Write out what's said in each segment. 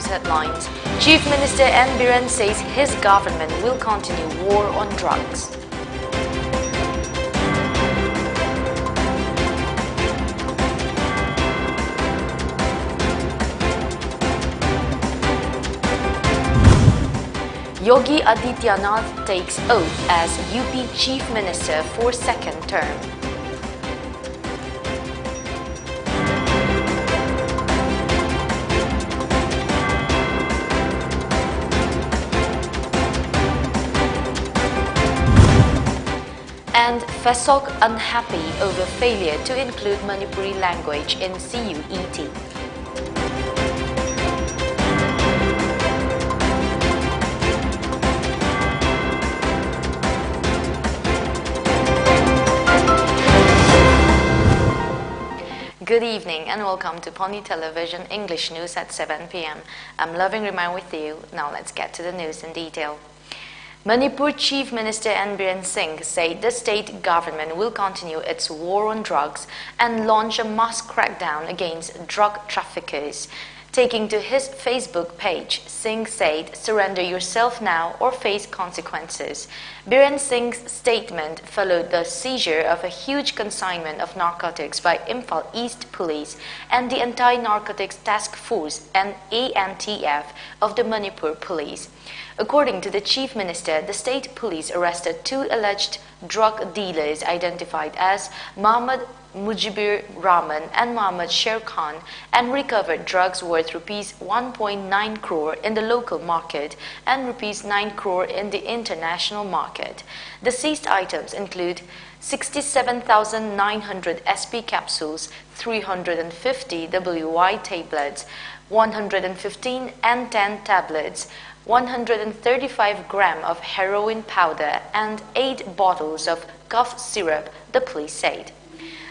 news headlines. Chief Minister N. Biren says his government will continue war on drugs. Yogi Adityanath takes oath as UP Chief Minister for second term. And FESOC unhappy over failure to include Manipuri language in CUET. Good evening and welcome to Pony Television English News at 7 p.m. I'm Loving Remind with you. Now let's get to the news in detail. Manipur Chief Minister N. Biren Singh said the state government will continue its war on drugs and launch a mass crackdown against drug traffickers. Taking to his Facebook page, Singh said, "Surrender yourself now or face consequences." Biren Singh's statement followed the seizure of a huge consignment of narcotics by Imphal East Police and the Anti-Narcotics Task Force and ANTF of the Manipur Police. According to the Chief Minister, the state police arrested two alleged drug dealers identified as Mohammad Mujibur Rahman and Mohammad Sher Khan and recovered drugs worth Rs 1.9 crore in the local market and Rs 9 crore in the international market. The seized items include 67,900 SP capsules, 350 WY tablets, 115 N10 tablets, 135 grams of heroin powder and 8 bottles of cough syrup, the police said.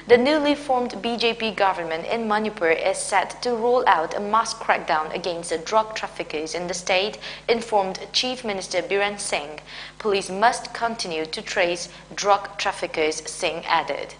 The newly formed BJP government in Manipur is set to roll out a mass crackdown against the drug traffickers in the state, informed Chief Minister Biren Singh. Police must continue to trace drug traffickers, Singh added.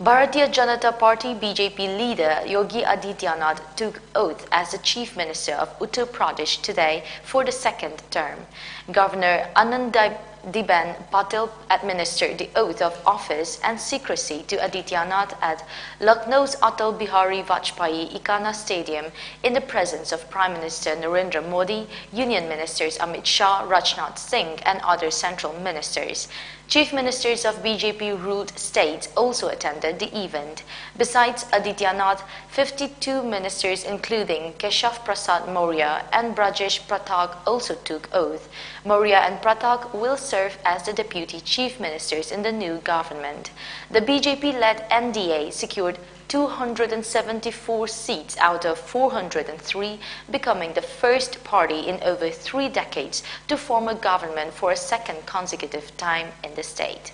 Bharatiya Janata Party BJP leader Yogi Adityanath took oath as the Chief Minister of Uttar Pradesh today for the second term. Governor Anandiben Patil administered the oath of office and secrecy to Adityanath at Lucknow's Atal Bihari Vajpayee Ikana Stadium in the presence of Prime Minister Narendra Modi, Union Ministers Amit Shah, Rajnath Singh and other central ministers. Chief Ministers of BJP-ruled states also attended the event. Besides Adityanath, 52 ministers including Keshav Prasad Maurya and Brajesh Pratak also took oath. Maurya and Pratak will serve as the deputy chief ministers in the new government. The BJP-led NDA secured 274 seats out of 403, becoming the first party in over 3 decades to form a government for a second consecutive time in the state.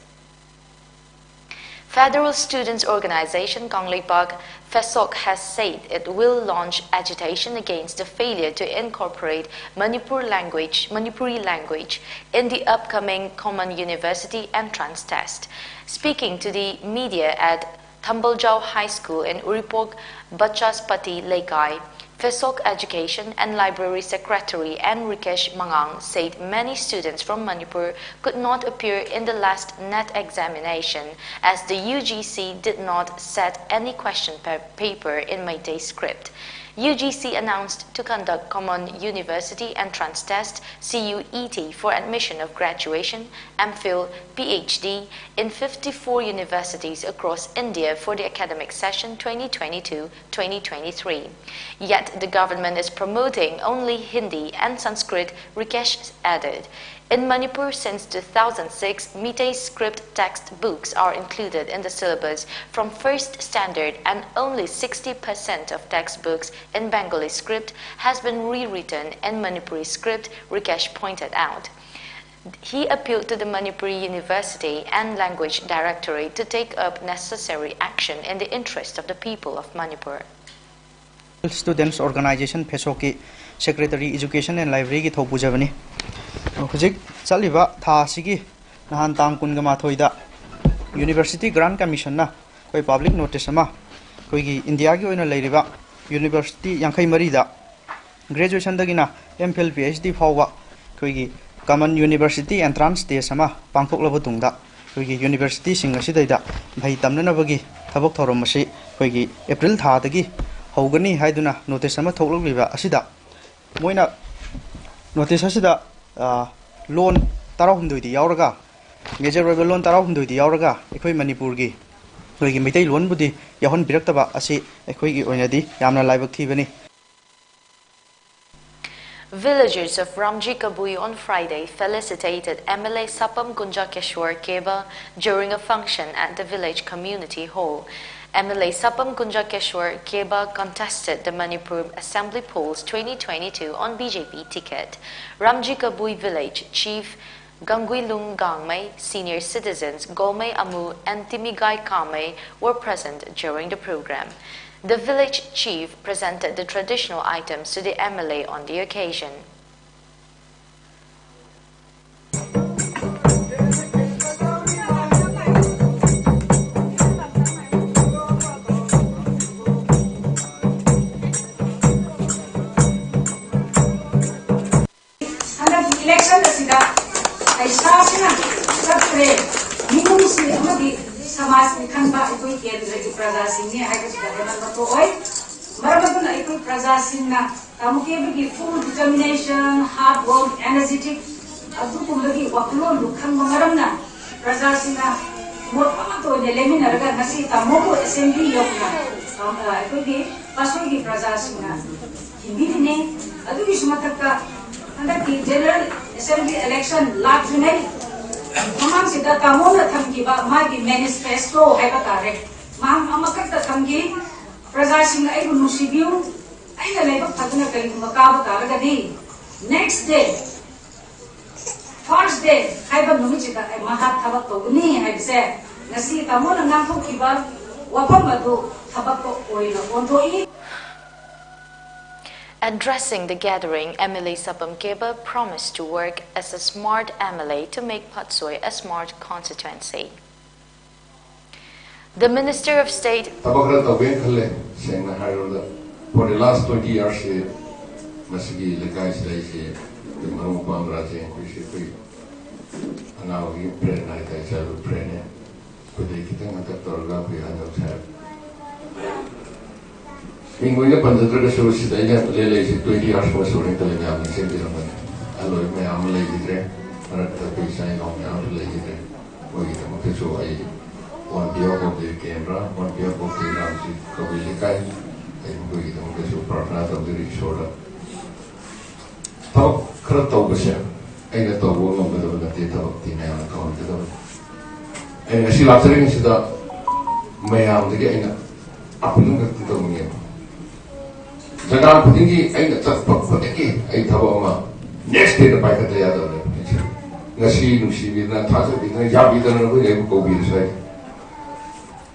Federal Students' Organization Kangleipak FESOC has said it will launch agitation against the failure to incorporate Manipuri language in the upcoming Common University Entrance Test. Speaking to the media at Thambaljau High School in Uripok, Bachaspati Lekai, FESOC Education and Library Secretary Enriquez Mangang said many students from Manipur could not appear in the last NET examination as the UGC did not set any question paper in Meitei script. UGC announced to conduct Common University Entrance Test CUET for admission of graduation, MPhil, PhD in 54 universities across India for the academic session 2022-2023. Yet the government is promoting only Hindi and Sanskrit, Rikesh added. In Manipur since 2006, Meitei script textbooks are included in the syllabus from first standard and only 60% of textbooks in Bengali script has been rewritten in Manipuri script, Rikesh pointed out. He appealed to the Manipuri University and Language Directorate to take up necessary action in the interest of the people of Manipur. Students Organization FESOC Secretary Education and Library ki thopujabani hojik chaliba tha sigi nahan tang kungama thoida University Grant Commission na koi public notice ama koi gi India gi oina leiriba University Yankai Marida, graduation Dagina, MPhil PhD Fawa, Kuigi, Common University Entrance Sama, Bangkok Labatunda, Kuigi University Singasidida, Baitamnavagi, Tabok Toromasi, Kuigi, April Tadagi, Hogani Haiduna, Notice Sama Toluviva, Asida. Moina Notice Asida, loan Tarahundu the Yauraga, Major Rebel loan Tarahundu the Yauraga, Equi Manipurgi. Kuigi Mitay loan Budi, Yahon Birataba, Asi, Equi Onadi, Yamna Live Activity. Villagers of Ramji Kabui on Friday felicitated MLA Sapam Gunjakeshwar Keba during a function at the village community hall. MLA Sapam Gunjakeshwar Keba contested the Manipur Assembly polls 2022 on BJP ticket. Ramji Kabui village chief Gangwilung Gangmei, senior citizens Gomei Amu and Timigai Kamei were present during the program. The village chief presented the traditional items to the MLA on the occasion. Samas ni khanba ikoi kendra ki praja singh ne haga sidana mato oi marabadun ikoi praja singh na tamuke bi full determination hard work energetic adu kumlagi waklon lukhan maram na praja singh na mot amato ne lemi naraga nasi tamogo assembly yokna ikoi ki pasoi ki praja singh na hindi ne adu ki sumatakka anda ki general assembly election last June Mamam sida kamona thamki ba magi manifesto hai batare mam amakata thamki praja singh ai nu sibiu ai la leba phaduna kai makaba taraga di next day first day hai ba numi chida ai maha thaba to ni hai se nasi kamona ngam thoki ba wapam adu thaba ko oina ontoi. Addressing the gathering, MLA Sapam Keba promised to work as a smart MLA to make Patsoi a smart constituency. The Minister of State for the last 20 years, Masigi Lekais Lake, the Marupam Raja, and now we pray night as I will pray. Could they get them at the Torga behind the Being going up on the Dragon Show, I got 20 years for showing the Lamb, same gentleman. I love my arm lady there, but at the big sign on the arm lady there. We get them to show I one beer of the camera, one beer of the Ramsey, Kavilikai, and we get them to show partner of the rich shoulder. Talk, Kratobusha, and the dog woman with the data of the man account. And she loves it, she thought, may I am the getting up and look at the dog. Jagan putingi ay natsat pagpatiki ay tawama next day na paika tayo daw nasi nusi bina thasa bina ya bina na ko ay ko bir sai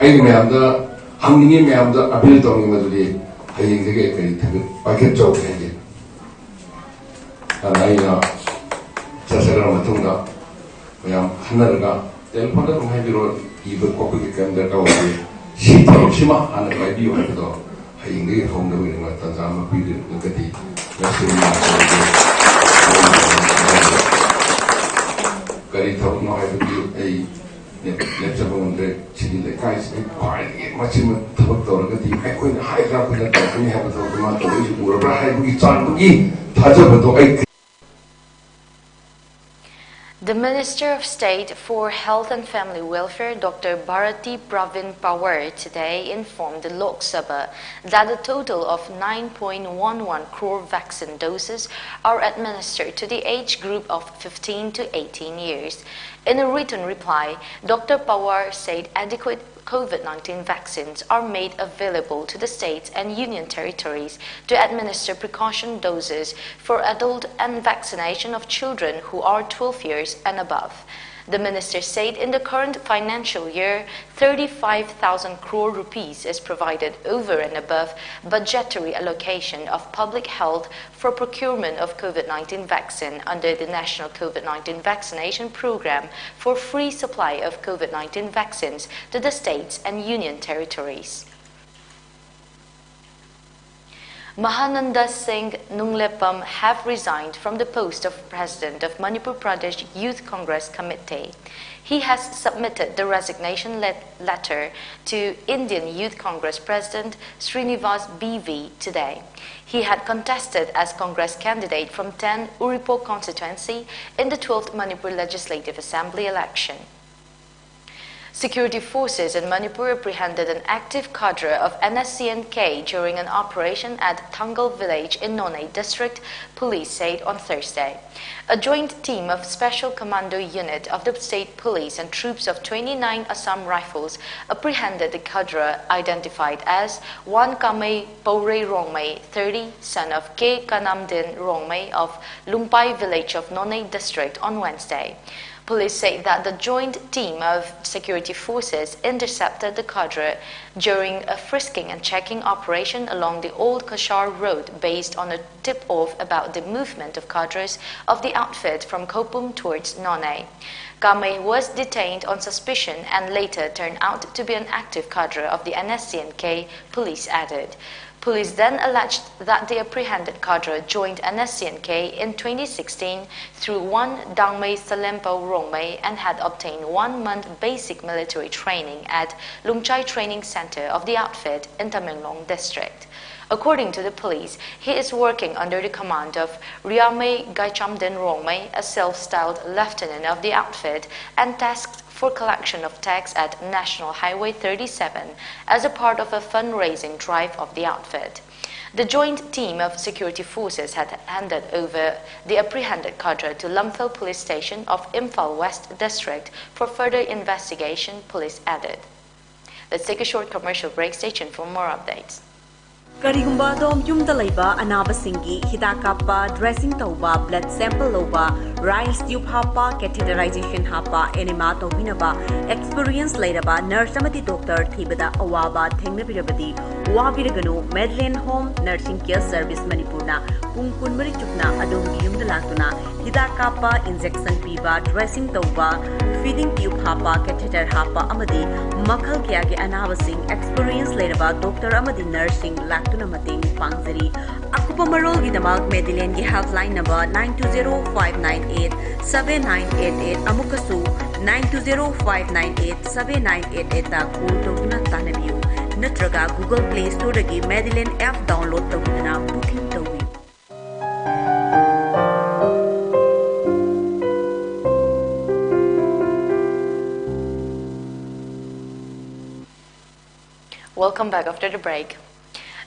ay mayam da hamningi mayam da appeal to ngi maduli ay inge ke kay thabi paika chok ay ay na sasara matunga mayam hanaraga telephone da rumay biro ibo ko ko kanda ka wali si thok sima ana ka biyo ay do English home the winning at Tanzama period, look at the very top no I do a lecture on the chili the guys quite much in the I couldn't hide up with that we have a month of or a high we start to eat touch up. The Minister of State for Health and Family Welfare, Dr. Bharati Pravin Pawar, today informed the Lok Sabha that a total of 9.11 crore vaccine doses are administered to the age group of 15 to 18 years. In a written reply, Dr. Pawar said adequate COVID-19 vaccines are made available to the states and union territories to administer precaution doses for adult and vaccination of children who are 12 years and above. The minister said in the current financial year, 35,000 crore rupees is provided over and above budgetary allocation of public health for procurement of COVID-19 vaccine under the National COVID-19 Vaccination Program for free supply of COVID-19 vaccines to the states and union territories. Mahananda Singh Nunglepam have resigned from the post of President of Manipur Pradesh Youth Congress Committee. He has submitted the resignation letter to Indian Youth Congress President Srinivas BV today. He had contested as Congress candidate from 10 Uripo constituency in the 12th Manipur Legislative Assembly election. Security forces in Manipur apprehended an active cadre of NSCN-K during an operation at Tangal village in Nonay district, police said on Thursday. A joint team of Special Commando Unit of the State Police and troops of 29 Assam Rifles apprehended the cadre identified as 1 Kamei Paure Rongmei, 30, son of K. Kanamdin Rongmei of Lumpai village of Nonay district on Wednesday. Police say that the joint team of security forces intercepted the cadre during a frisking and checking operation along the Old Kashar Road based on a tip-off about the movement of cadres of the outfit from Kopum towards Nonay. Kamei was detained on suspicion and later turned out to be an active cadre of the NSCN-K, police added. Police then alleged that the apprehended cadre joined NSCN-K in 2016 through 1 Dangmei Salempo Rongmei and had obtained 1 month basic military training at Lungchai Training Center of the outfit in Tamenglong district. According to the police, he is working under the command of Riamei Gaichamden Rongmei, a self-styled lieutenant of the outfit, and tasked for collection of tax at National Highway 37 as a part of a fundraising drive of the outfit. The joint team of security forces had handed over the apprehended cadre to Lumphel Police Station of Imphal West District for further investigation, police added. Let's take a short commercial break. Stay tuned for more updates. Karigumba dom yumda laiba anaba singi hida kappa dressing tauba blood sample loba rice tube hapa catheterization hapa enema tobinaba experience lairaba nurse amati doctor thibada awaba thengnabirabadi wabiraganu Medlin Home Nursing Care Service Manipurna pung kunmari chukna adongi yumda lagtuna hida kappa injection piba dressing tauba feeding tube hapa catheter hapa amadi makhal kya ge anaba sing experience lairaba doctor amadi nursing tuna mating pangzari akupa marol gi damak Medellin gi helpline number 9205987988 amukasu 9205987988 ta call tawna tanabiu natraga Google Play Store gi Medellin app download tawna booking tawi. Welcome back after the break.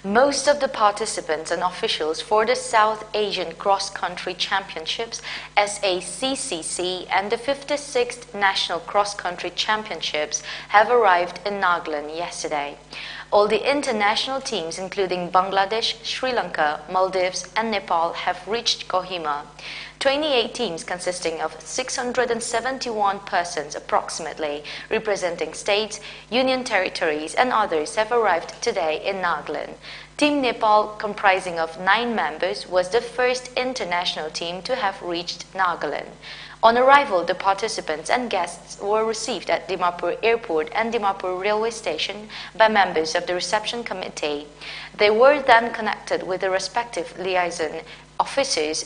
Most of the participants and officials for the South Asian Cross Country Championships SACCC and the 56th National Cross Country Championships have arrived in Nagaland yesterday. All the international teams, including Bangladesh, Sri Lanka, Maldives, and Nepal, have reached Kohima. 28 teams consisting of 671 persons approximately, representing states, union territories, and others have arrived today in Nagaland. Team Nepal, comprising of 9 members, was the first international team to have reached Nagaland. On arrival, the participants and guests were received at Dimapur Airport and Dimapur Railway Station by members of the reception committee. They were then connected with the respective liaison officers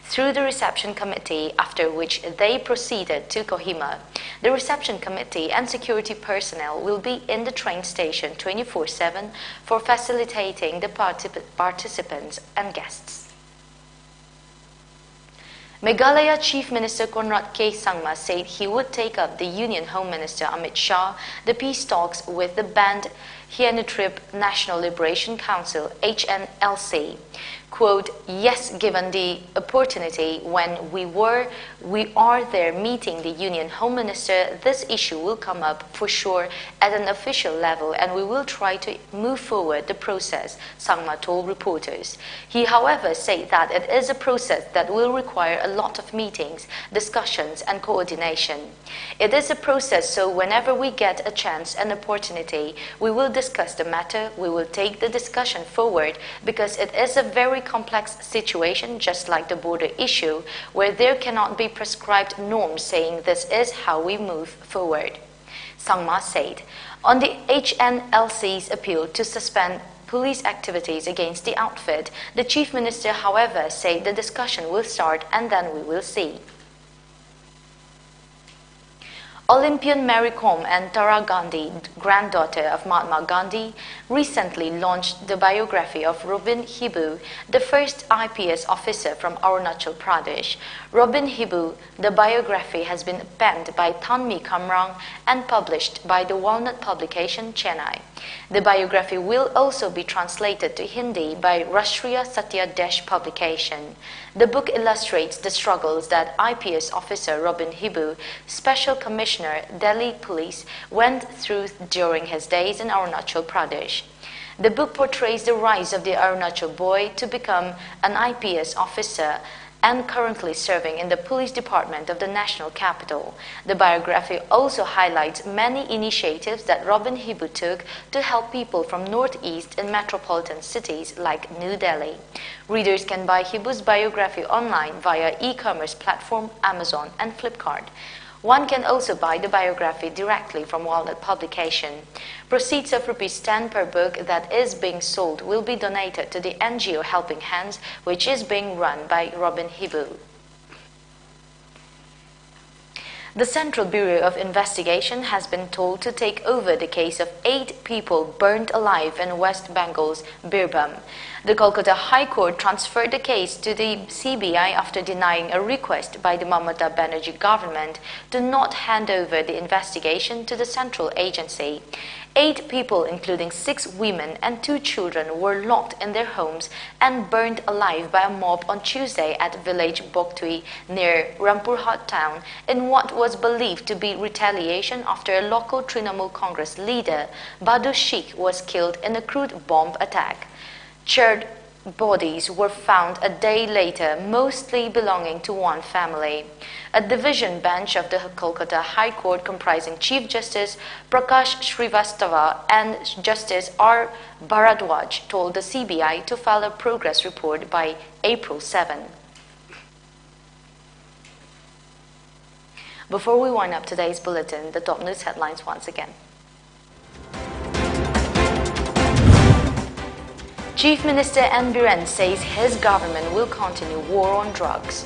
through the reception committee, after which they proceeded to Kohima. The reception committee and security personnel will be in the train station 24/7 for facilitating the participants and guests. Meghalaya Chief Minister Conrad K. Sangma said he would take up the Union Home Minister Amit Shah the peace talks with the banned Hianatrip National Liberation Council HNLC. Quote, yes, given the opportunity when we are there meeting the Union Home Minister, this issue will come up for sure at an official level and we will try to move forward the process, Sangma told reporters. He, however, said that it is a process that will require a lot of meetings, discussions and coordination. It is a process, so whenever we get a chance and opportunity, we will discuss the matter, we will take the discussion forward because it is a very complex situation, just like the border issue, where there cannot be prescribed norms saying this is how we move forward. Sangma said. On the HNLC's appeal to suspend police activities against the outfit. The Chief Minister, however, said the discussion will start and then we will see. Olympian Mary Kom and Tara Gandhi, granddaughter of Mahatma Gandhi, recently launched the biography of Robin Hibu, the first IPS officer from Arunachal Pradesh. Robin Hibu, the biography has been penned by Thanmi Kamrang and published by the Walnut publication, Chennai. The biography will also be translated to Hindi by Rashtriya Satya Desh publication. The book illustrates the struggles that IPS officer Robin Hibu, Special Commissioner, Delhi Police, went through during his days in Arunachal Pradesh. The book portrays the rise of the Arunachal boy to become an IPS officer and currently serving in the police department of the national capital. The biography also highlights many initiatives that Robin Hibu took to help people from northeast and metropolitan cities like New Delhi. Readers can buy Hibu's biography online via e-commerce platform Amazon and Flipkart. One can also buy the biography directly from Walnut publication. Proceeds of ₹10 per book that is being sold will be donated to the NGO Helping Hands, which is being run by Robin Hibu. The Central Bureau of Investigation has been told to take over the case of 8 people burned alive in West Bengal's Birbhum. The Kolkata High Court transferred the case to the CBI after denying a request by the Mamata Banerjee government to not hand over the investigation to the central agency. 8 people, including 6 women and 2 children, were locked in their homes and burned alive by a mob on Tuesday at village Boktui near Rampurhat town in what was believed to be retaliation after a local Trinamool Congress leader, Badu Sheikh, was killed in a crude bomb attack. Charred bodies were found a day later, mostly belonging to one family. A division bench of the Kolkata High Court comprising Chief Justice Prakash Srivastava and Justice R. Bharadwaj told the CBI to file a progress report by April 7. Before we wind up today's bulletin, the top news headlines once again. Chief Minister N. Biren says his government will continue war on drugs.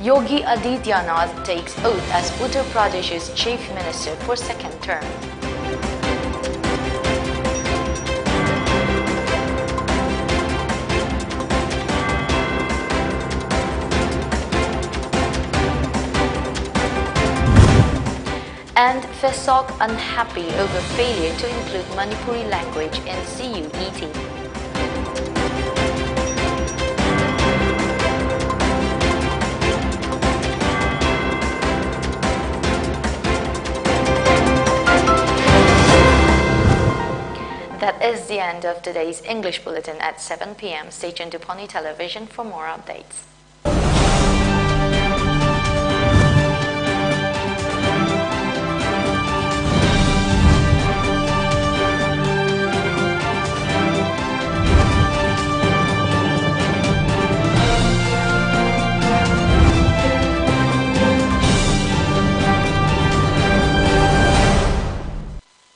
Yogi Adityanath takes oath as Uttar Pradesh's Chief Minister for second term. And FESOC unhappy over failure to include Manipuri language in CUET. That is the end of today's English Bulletin at 7 p.m. Stay tuned to Pony Television for more updates.